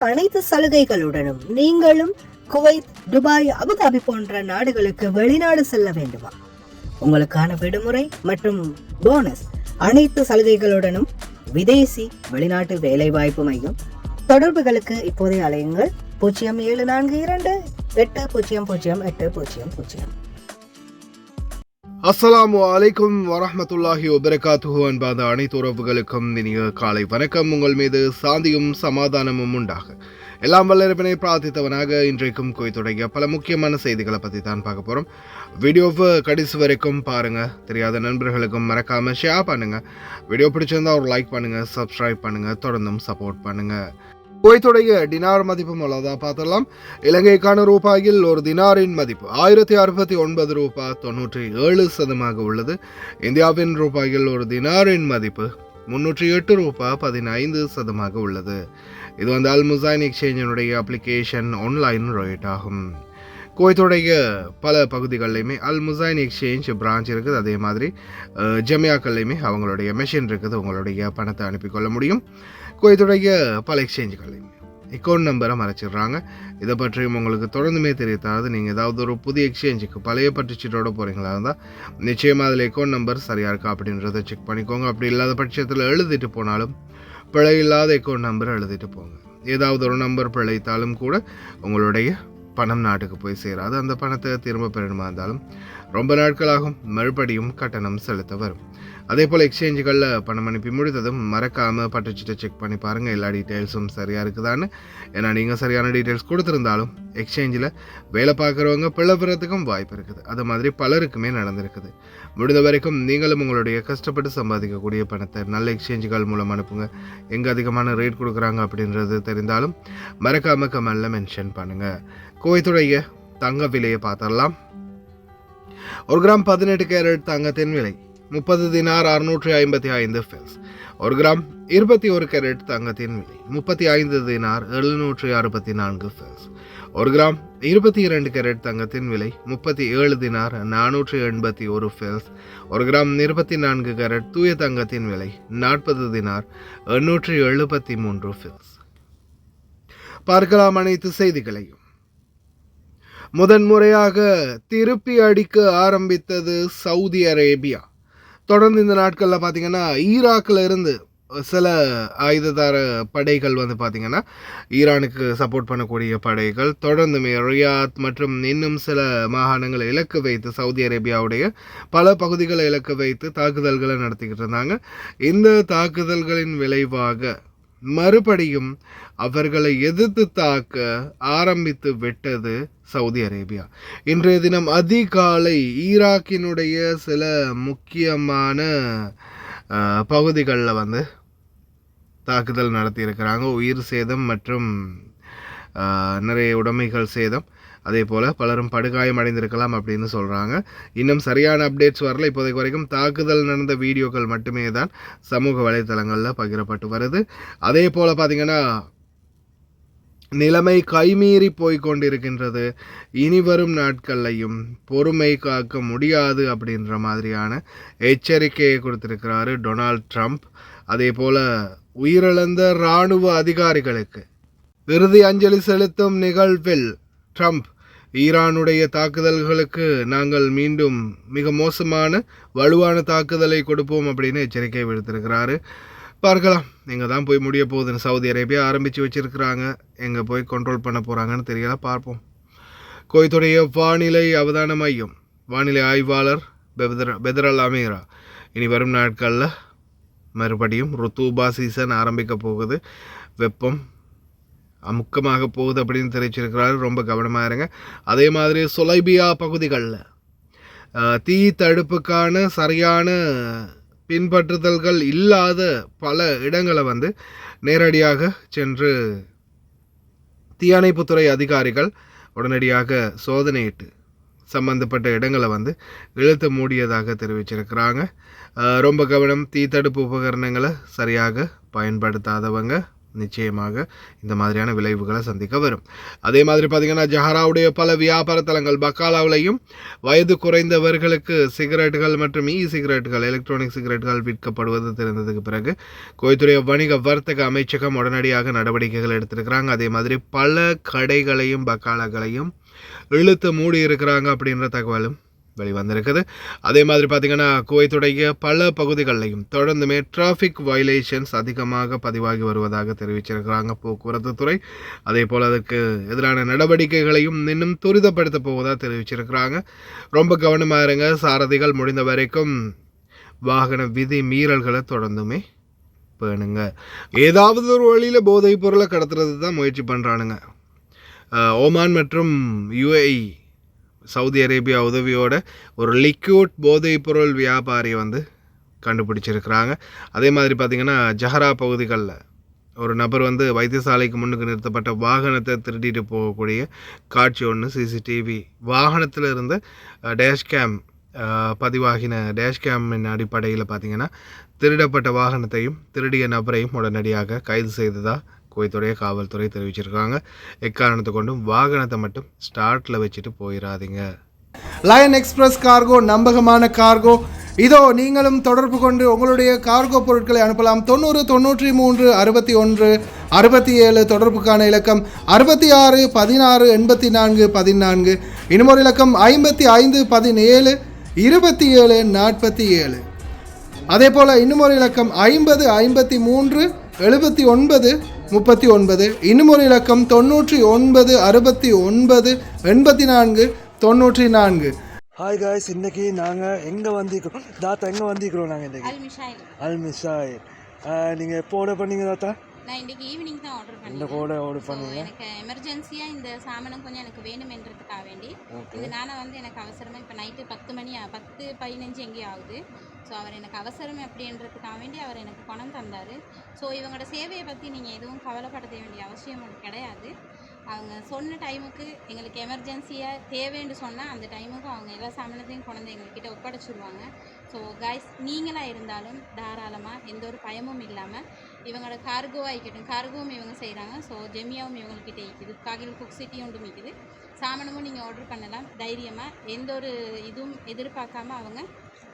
அனைத்து சலுகைகளுடனும் நீங்களும் Kuwait, Dubai, Abu Dhabi போன்ற நாடுகளுக்கு வெளிநாடு செல்ல வேண்டுமா? உங்களுக்கான விடுமுறை மற்றும் போனஸ் அனைத்து சலுகைகளுடனும் விதேசி வெளிநாட்டு வேலை வாய்ப்பு மையம். தொடர்புகளுக்கு இப்போதே அலையுங்கள் 0742-800-8000. அஸ்ஸலாமு அலைக்கும் வரஹ்மத்துல்லாஹி வபரகாத்துஹு. அன்பான அனைத்து உறவுகளுக்கும் இனிய காலை வணக்கம். உங்கள் மீது சாந்தியும் சமாதானமும் உண்டாக எல்லாம் வல்லரபினை பிரார்த்தித்தவனாக இன்றைக்கும் குவைத்துடைய பல முக்கியமான செய்திகளை பற்றி தான் பார்க்க போகிறோம். வீடியோவை கடைசி வரைக்கும் பாருங்கள். தெரியாத நண்பர்களுக்கும் மறக்காமல் ஷேர் பண்ணுங்கள். வீடியோ பிடிச்சிருந்தா ஒரு லைக் பண்ணுங்கள், சப்ஸ்கிரைப் பண்ணுங்கள், தொடர்ந்தும் சப்போர்ட் பண்ணுங்கள். குவைத்துடைய டினார் மதிப்பு அவ்வளோதான் பார்த்துடலாம். இலங்கைக்கான ரூபாயில் ஒரு தினாரின் மதிப்பு 1069 ரூபாய் 97 உள்ளது. இந்தியாவின் ரூபாயில் ஒரு தினாரின் மதிப்பு 308 ரூபாய் 15 உள்ளது. இது அல் முசைன் எக்ஸ்சேஞ்சினுடைய அப்ளிகேஷன் ஆன்லைன் ரேட் ஆகும். குவைத்துடைய பல பகுதிகளிலையுமே அல் முசைன் எக்ஸ்சேஞ்ச் பிரான்ச் இருக்குது. அதே மாதிரி ஜமியாக்கள்லையுமே அவங்களுடைய மெஷின் இருக்குது. உங்களுடைய பணத்தை அனுப்பிக்கொள்ள முடியும். குவைத்துடைய பல எக்ஸ்சேஞ்சுகள்லையுமே அக்கௌண்ட் நம்பரை மறைச்சிடுறாங்க. இதை பற்றியும் உங்களுக்கு தொடர்ந்துமே தெரியாது. நீங்கள் ஏதாவது ஒரு புதிய எக்ஸ்சேஞ்சுக்கு பழைய பற்றுச்சீட்டோடு போகிறீங்களா இருந்தால் நிச்சயமாக அதில் அக்கௌண்ட் நம்பர் சரியாக இருக்கா அப்படின்றத செக் பண்ணிக்கோங்க. அப்படி இல்லாத பட்சத்தில் எழுதிட்டு போனாலும் பிழை இல்லாத அக்கௌண்ட் நம்பரை எழுதிட்டு போங்க. ஏதாவது ஒரு நம்பர் பிழைத்தாலும் கூட உங்களுடைய பணம் நாட்டுக்கு போய் சேராது. அந்த பணத்தை திரும்ப பெறணுமா இருந்தாலும் ரொம்ப நாட்களாகும். மறுபடியும் கட்டணம் செலுத்த வரும். அதே போல் எக்ஸ்சேஞ்சுகளில் பணம் அனுப்பி முடித்ததும் மறக்காமல் பட்டுச்சிட்டு செக் பண்ணி பாருங்கள் எல்லா டீட்டெயில்ஸும் சரியாக இருக்குதான்னு. ஏன்னா நீங்கள் சரியான டீட்டெயில்ஸ் கொடுத்துருந்தாலும் எக்ஸ்சேஞ்சில் வேலை பார்க்குறவங்க பிளவுறதுக்கும் வாய்ப்பு இருக்குது. அது மாதிரி பலருக்குமே நடந்திருக்குது. முடிந்த வரைக்கும் நீங்களும் உங்களுடைய கஷ்டப்பட்டு சம்பாதிக்கக்கூடிய பணத்தை நல்ல எக்ஸ்சேஞ்சுகள் மூலம் அனுப்புங்க. எங்கே அதிகமான ரேட் கொடுக்குறாங்க அப்படின்றது தெரிந்தாலும் மறக்காமல் கமெண்டில் மென்ஷன் பண்ணுங்கள். குவைத்துடைய தங்க விலையை பார்த்துடலாம். 1 கிராம் 18 கேரட் தங்கத்தின் விலை 30 தினார் 655 ஃபெல்ஸ். 1 கிராம் 21 கேரட் தங்கத்தின் விலை 35 தினார் 764 ஃபெல்ஸ். 1 கிராம் 22 கேரட் தங்கத்தின் விலை 37 தினார் 481 ஃபெல்ஸ். 1 கிராம் 24 கேரட் தூய தங்கத்தின் விலை 40 தினார் 873 ஃபெல்ஸ். பார்க்கலாம் அனைத்து செய்திகளையும். முதன்முறையாக திருப்பி அடிக்க ஆரம்பித்தது சவுதி அரேபியா. தொடர்ந்து இந்த நாட்களில் பார்த்திங்கன்னா ஈராக்கில் இருந்து சில ஆயுததார படைகள் பார்த்திங்கன்னா ஈரானுக்கு சப்போர்ட் பண்ணக்கூடிய படைகள் தொடர்ந்துமே ரியாத் மற்றும் இன்னும் சில மாகாணங்களை இலக்கு வைத்து சவுதி அரேபியாவுடைய பல பகுதிகளை இலக்கு வைத்து தாக்குதல்களை நடத்திக்கிட்டு இருந்தாங்க. இந்த தாக்குதல்களின் விளைவாக மறுபடியும் அவர்களை எதிர்த்து தாக்க ஆரம்பித்து விட்டது சவுதி அரேபியா. இன்றைய தினம் அதிகாலை ஈராக்கினுடைய சில முக்கியமான பகுதிகளில் தாக்குதல் நடத்தியிருக்கிறாங்க. உயிர் சேதம் மற்றும் நிறைய உடைமைகள் சேதம், அதே போல் பலரும் படுகாயம் அடைந்திருக்கலாம் அப்படின்னு சொல்கிறாங்க. இன்னும் சரியான அப்டேட்ஸ் வரல. இப்போதைக்கு வரைக்கும் தாக்குதல் நடந்த வீடியோக்கள் மட்டுமே தான் சமூக வலைத்தளங்களில் பகிரப்பட்டு வருது. அதே போல் பார்த்திங்கன்னா நிலைமை கைமீறி போய்கொண்டிருக்கின்றது. இனி வரும் நாட்கள்லையும் பொறுமை காக்க முடியாது அப்படின்ற மாதிரியான எச்சரிக்கையை கொடுத்திருக்கிறாரு டொனால்ட் ட்ரம்ப். அதே போல் உயிரிழந்த இராணுவ அதிகாரிகளுக்கு இறுதி அஞ்சலி செலுத்தும் நிகழ்வில் ட்ரம்ப் ஈரானுடைய தாக்குதல்களுக்கு நாங்கள் மீண்டும் மிக மோசமான வலுவான தாக்குதலை கொடுப்போம் அப்படின்னு எச்சரிக்கை விடுத்திருக்கிறாரு. பார்க்கலாம் எங்கே தான் போய் முடிய போகுதுன்னு. சவுதி அரேபியா ஆரம்பித்து வச்சுருக்கிறாங்க, எங்கே போய் கண்ட்ரோல் பண்ண போகிறாங்கன்னு தெரியல, பார்ப்போம். குவைத்துடைய வானிலை அவதான மையம் வானிலை ஆய்வாளர் பெதரல் அமீரா இனி வரும் நாட்களில் மறுபடியும் ருத்தூபா சீசன் ஆரம்பிக்க போகுது, வெப்பம் அமுக்கமாக போகுது அப்படின்னு தெரிவிச்சிருக்கிறாரு. ரொம்ப கவனமாக இருங்க. அதே மாதிரி சொலைபியா பகுதிகளில் தீ தடுப்புக்கான சரியான பின்பற்றுதல்கள் இல்லாத பல இடங்களை நேரடியாக சென்று தீயணைப்புத்துறை அதிகாரிகள் உடனடியாக சோதனையிட்டு சம்பந்தப்பட்ட இடங்களை இழுத்து மூடியதாக தெரிவிச்சிருக்கிறாங்க. ரொம்ப கவனம். தீ தடுப்பு உபகரணங்களை சரியாக பயன்படுத்தாதவங்க நிச்சயமாக இந்த மாதிரியான விளைவுகளை சந்திக்க வரும். அதே மாதிரி பார்த்திங்கன்னா ஜஹராவுடைய பல வியாபார தலங்கள் பக்காலாவிலையும் வயது குறைந்தவர்களுக்கு சிகரெட்டுகள் மற்றும் சிகரெட்டுகள் எலக்ட்ரானிக் சிகரெட்டுகள் விற்கப்படுவது தெரிந்ததுக்கு பிறகு குவைத்துடைய வணிக வர்த்தக அமைச்சகம் உடனடியாக நடவடிக்கைகள் எடுத்திருக்கிறாங்க. அதே மாதிரி பல கடைகளையும் பக்காலாக்களையும் இழுத்து மூடி இருக்கிறாங்க அப்படின்ற தகவலும் வெளிவந்திருக்குது. அதே மாதிரி பார்த்திங்கன்னா குவைத்துடைய பல பகுதிகளிலையும் தொடர்ந்துமே டிராஃபிக் வயலேஷன்ஸ் அதிகமாக பதிவாகி வருவதாக தெரிவிச்சிருக்கிறாங்க போக்குவரத்து துறை. அதே போல் அதற்கு எதிரான நடவடிக்கைகளையும் இன்னும் துரிதப்படுத்த போவதாக தெரிவிச்சிருக்கிறாங்க. ரொம்ப கவனமாக இருங்க. சாரதிகள் முடிந்த வரைக்கும் வாகன விதி மீறல்களை தொடர்ந்துமே பேணுங்க. ஏதாவது ஒரு வழியில் போதைப் பொருளை கடத்துறது தான் முயற்சி பண்ணுறானுங்க. ஓமான் மற்றும் UAE சவுதி அரேபியா உதவியோட ஒரு லிக்விட் போதைப் பொருள் வியாபாரி கண்டுபிடிச்சிருக்கிறாங்க. அதே மாதிரி பார்த்திங்கன்னா ஜஹரா பகுதிகளில் ஒரு நபர் வைத்தியசாலைக்கு முன்னுக்கு நிறுத்தப்பட்ட வாகனத்தை திருடிட்டு போகக்கூடிய காட்சி ஒன்று CCTV வாகனத்தில் இருந்த டேஷ்கேம் பதிவாகின டேஷ்கேமின் அடிப்படையில் பார்த்திங்கன்னா திருடப்பட்ட வாகனத்தையும் திருடிய நபரையும் உடனடியாக கைது செய்ததாக குவைத்துடைய காவல்துறை தெரிவிச்சிருக்காங்க. எக்காரணத்தை கொண்டும் வாகனத்தை மட்டும் ஸ்டார்ட்டில் வச்சுட்டு போயிடாதீங்க. லயன் எக்ஸ்பிரஸ் கார்கோ நம்பகமான கார்கோ. இதோ நீங்களும் தொடர்பு கொண்டு உங்களுடைய கார்கோ பொருட்களை அனுப்பலாம். 90 93 61 67 தொடர்புக்கான இலக்கம் 66 16 84 14. இன்னும் ஒரு இலக்கம் 55 17 27 47. அதே போல் இன்னும் ஒரு இலக்கம் 50 53 79 39. இன்னும் ஒரு இலக்கம் 99 69 84 94. ஹாய் காய்ஸ், இன்றைக்கி நாங்கள் எங்கே வந்திருக்கிறோம் தாத்தா? எங்கே வந்திருக்கிறோம் நாங்கள் இன்றைக்கி? அல்மிஷாயில். நீங்கள் எப்போ ஆர்டர் பண்ணீங்க தாத்தா? நான் இன்றைக்கி ஈவினிங் தான் ஆர்டர் பண்ணேன். இந்த கூட ஆர்டர் பண்ணீங்க? எனக்கு எமர்ஜென்சியாக இந்த சாமானம் கொஞ்சம் எனக்கு வேணுமென்றதுக்காக வேண்டி இதனால் எனக்கு அவசரமாக இப்போ நைட்டு 10:15 எங்கேயும் ஆகுது. ஸோ அவர் எனக்கு அவசரம் அப்படின்றதுக்காக வேண்டி அவர் எனக்கு பணம் தந்தார். ஸோ இவங்களோட சேவையை பற்றி நீங்கள் எதுவும் கவலைப்பட வேண்டிய அவசியம் கிடையாது. அவங்க சொன்ன டைமுக்கு எங்களுக்கு எமர்ஜென்சியாக தேவைன்னு சொன்னால் அந்த டைமுக்கு அவங்க எல்லா சாமானத்தையும் கொண்டு எங்கள்கிட்ட ஒப்படைச்சிடுவாங்க. ஸோ கைஸ், நீங்களாக இருந்தாலும் தாராளமாக எந்த ஒரு பயமும் இல்லாமல் இவங்களோட கார்கோவாக இருக்கட்டும், கார்கோவும் இவங்க செய்கிறாங்க. ஸோ ஜெமியாவும் இவங்கள்கிட்ட இருக்குது, காகில் குக் சிட்டி ஒன்றும் இருக்குது. சாமானமும் நீங்கள் ஆர்டர் பண்ணலாம் தைரியமாக. எந்த ஒரு இதுவும் எதிர்பார்க்காம அவங்க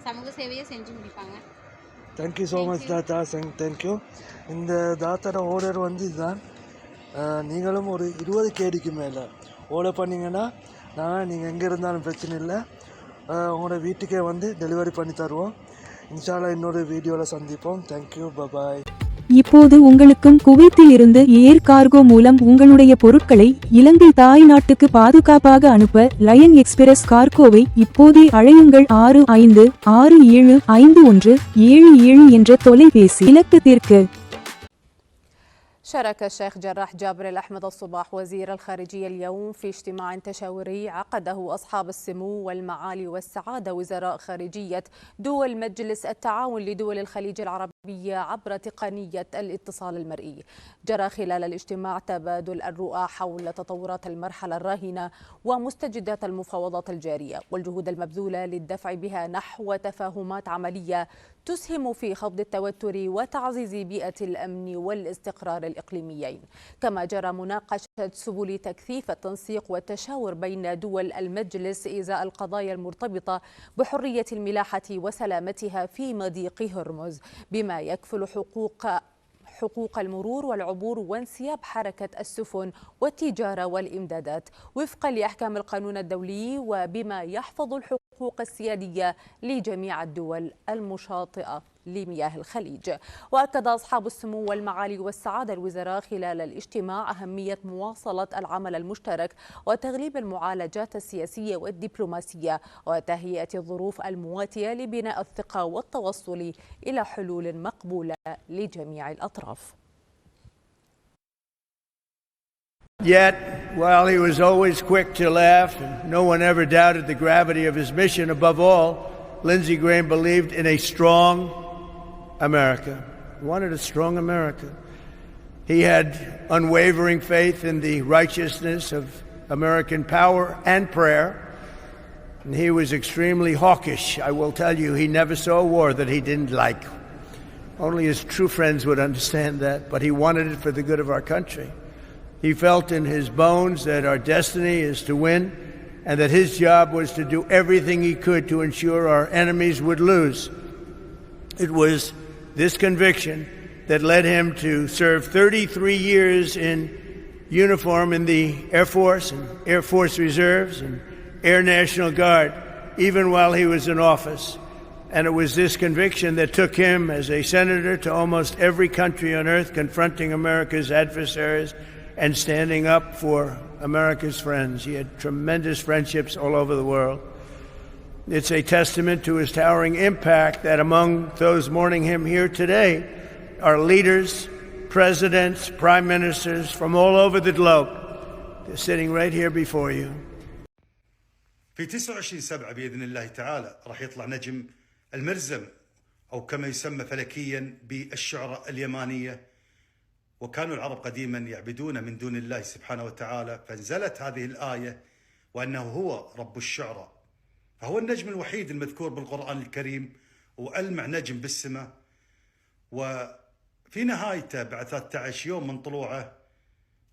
சமூக சேவையை செஞ்சு முடிப்பாங்க. தேங்க்யூ ஸோ மச் தாத்தா. தேங்க்யூ. இந்த தாத்தாட ஆர்டர் இதுதான். நீங்களும் ஒரு 20 கேடிக்கு மேலே ஆர்டர் பண்ணிங்கன்னா நீங்கள் எங்கே இருந்தாலும் பிரச்சனை இல்லை, உங்களோட வீட்டுக்கே டெலிவரி பண்ணி தருவோம். இன்ஷால்லா இன்னொரு வீடியோவில் சந்திப்போம். Thank you, bye bye. இப்போது உங்களுக்கும் குவைத்தில் இருந்து ஏர் கார்கோ மூலம் உங்களுடைய பொருட்களை இலங்கை தாய் நாட்டுக்கு பாதுகாப்பாக அனுப்ப லயன் எக்ஸ்பிரஸ் கார்கோவை இப்போதே அழையுங்கள். 65675177 என்ற தொலைபேசி இலக்கத்திற்கு. شارك الشيخ جراح جابر الأحمد الصباح وزير الخارجية اليوم في اجتماع تشاوري عقده أصحاب السمو والمعالي والسعادة وزراء خارجية دول مجلس التعاون لدول الخليج العربية عبر تقنية الاتصال المرئي. جرى خلال الاجتماع تبادل الرؤى حول تطورات المرحلة الراهنة ومستجدات المفاوضات الجارية والجهود المبذولة للدفع بها نحو تفاهمات عملية تسهم في خفض التوتر وتعزيز بيئة الأمن والاستقرار الإقليميين. كما جرى مناقشة سبل تكثيف التنسيق والتشاور بين دول المجلس إزاء القضايا المرتبطة بحرية الملاحة وسلامتها في مضيق هرمز، بما يكفل حقوق المرور والعبور وانسياب حركة السفن والتجارة والإمدادات وفقا لأحكام القانون الدولي، وبما يحفظ الحقوق السيادية لجميع الدول المشاطئة لمياه الخليج. وأكد أصحاب السمو والمعالي والسعادة الوزراء خلال الاجتماع أهمية مواصلة العمل المشترك وتغليب المعالجات السياسية والدبلوماسية وتهيئة الظروف المواتية لبناء الثقة والتوصل إلى حلول مقبولة لجميع الأطراف. Yet, while he was always quick to laugh and no one ever doubted the gravity of his mission, above all, Lindsey Graham believed in a strong America. He wanted a strong America. He had unwavering faith in the righteousness of American power and prayer. And he was extremely hawkish. I will tell you, he never saw a war that he didn't like. Only his true friends would understand that, but he wanted it for the good of our country. He felt in his bones that our destiny is to win and that his job was to do everything he could to ensure our enemies would lose. It was this conviction that led him to serve 33 years in uniform in the Air Force and Air Force Reserves and Air National Guard, even while he was in office. And it was this conviction that took him as a senator to almost every country on earth, confronting America's adversaries and standing up for America's friends. He had tremendous friendships all over the world. It's a testament to his towering impact that among those mourning him here today are leaders, presidents, prime ministers from all over the globe. They're sitting right here before you. في 29/7 بإذن الله تعالى راح يطلع نجم المرزم، أو كما يسمى فلكيا بالشعرى اليمانية. وكانوا العرب قديما يعبدون من دون الله سبحانه وتعالى، فانزلت هذه الآية وأنه هو رب الشعرى. فهو النجم الوحيد المذكور بالقرآن الكريم، وألمع نجم بالسماء. وفي نهايته بعد 13 يوم من طلوعه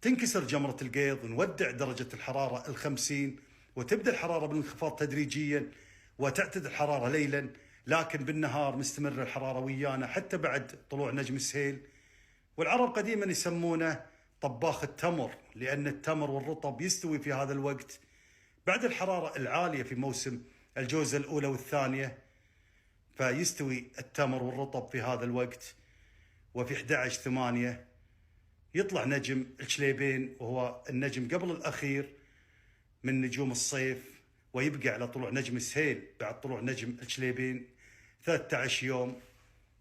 تنكسر جمرة القيض ونودع درجة الحرارة 50، وتبدأ الحرارة بالانخفاض تدريجيا وتعتدل الحرارة ليلا، لكن بالنهار مستمرة الحرارة ويانا حتى بعد طلوع نجم السهيل. والعرب قديما يسمونه طباخ التمر، لأن التمر والرطب يستوي في هذا الوقت بعد الحرارة العالية في موسم الجوزة الأولى والثانية، فيستوي التمر والرطب في هذا الوقت. وفي 11/8 يطلع نجم الشليبين، وهو النجم قبل الأخير من نجوم الصيف، ويبقى على طلوع نجم السهيل بعد طلوع نجم الشليبين 13 يوم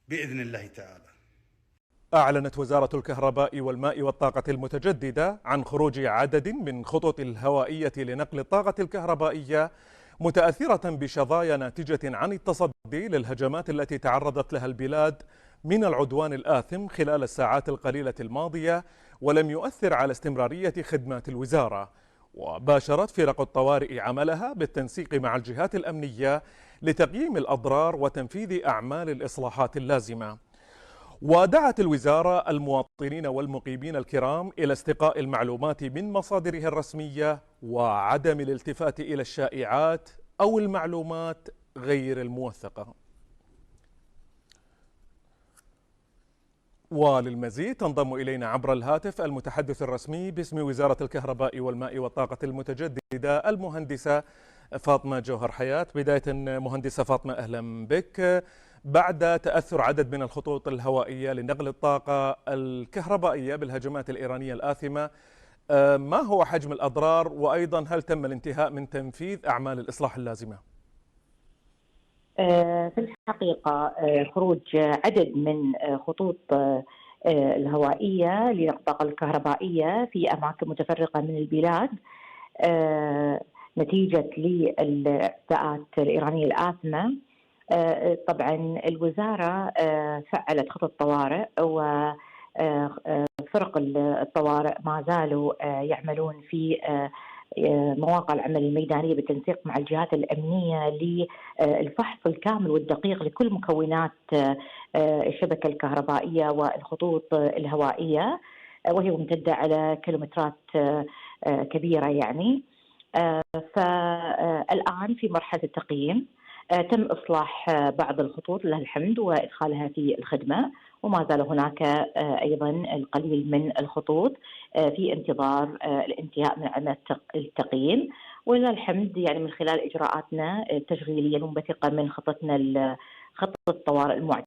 بإذن الله تعالى. أعلنت وزارة الكهرباء والماء والطاقة المتجددة عن خروج عدد من خطوط الهوائية لنقل الطاقة الكهربائية متأثرة بشظايا ناتجة عن التصدي للهجمات التي تعرضت لها البلاد من العدوان الآثم خلال الساعات القليلة الماضية، ولم يؤثر على استمرارية خدمات الوزارة. وباشرت فرق الطوارئ عملها بالتنسيق مع الجهات الأمنية لتقييم الأضرار وتنفيذ أعمال الإصلاحات اللازمة. ودعت الوزارة المواطنين والمقيمين الكرام إلى استقاء المعلومات من مصادرها الرسمية وعدم الالتفات إلى الشائعات أو المعلومات غير الموثقة. وللمزيد تنضم إلينا عبر الهاتف المتحدث الرسمي باسم وزارة الكهرباء والماء والطاقة المتجددة المهندسة فاطمة جوهر حياة. بداية مهندسة فاطمة، أهلا بك. بعد تأثر عدد من الخطوط الهوائية لنقل الطاقة الكهربائية بالهجمات الإيرانية الآثمة، ما هو حجم الأضرار، وأيضا هل تم الانتهاء من تنفيذ أعمال الإصلاح اللازمة؟ في الحقيقة خروج عدد من خطوط الهوائية لنقل الطاقة الكهربائية في أماكن متفرقة من البلاد نتيجة للاعتداءات الإيرانية الآثمة. طبعا الوزارة فعلت خطط طوارئ، وفرق الطوارئ ما زالوا يعملون في مواقع العمل الميدانية بالتنسيق مع الجهات الأمنية للفحص الكامل والدقيق لكل مكونات الشبكة الكهربائية والخطوط الهوائية، وهي ممتدة على كيلومترات كبيرة يعني. فالآن في مرحلة التقييم، تم إصلاح بعض الخطوط لله الحمد وإدخالها في الخدمة، وما زال هناك أيضا القليل من الخطوط في انتظار الانتهاء من عمل التقييم. ولله الحمد يعني من خلال إجراءاتنا التشغيلية المنبثقة من خطة الطوارئ المعتمدة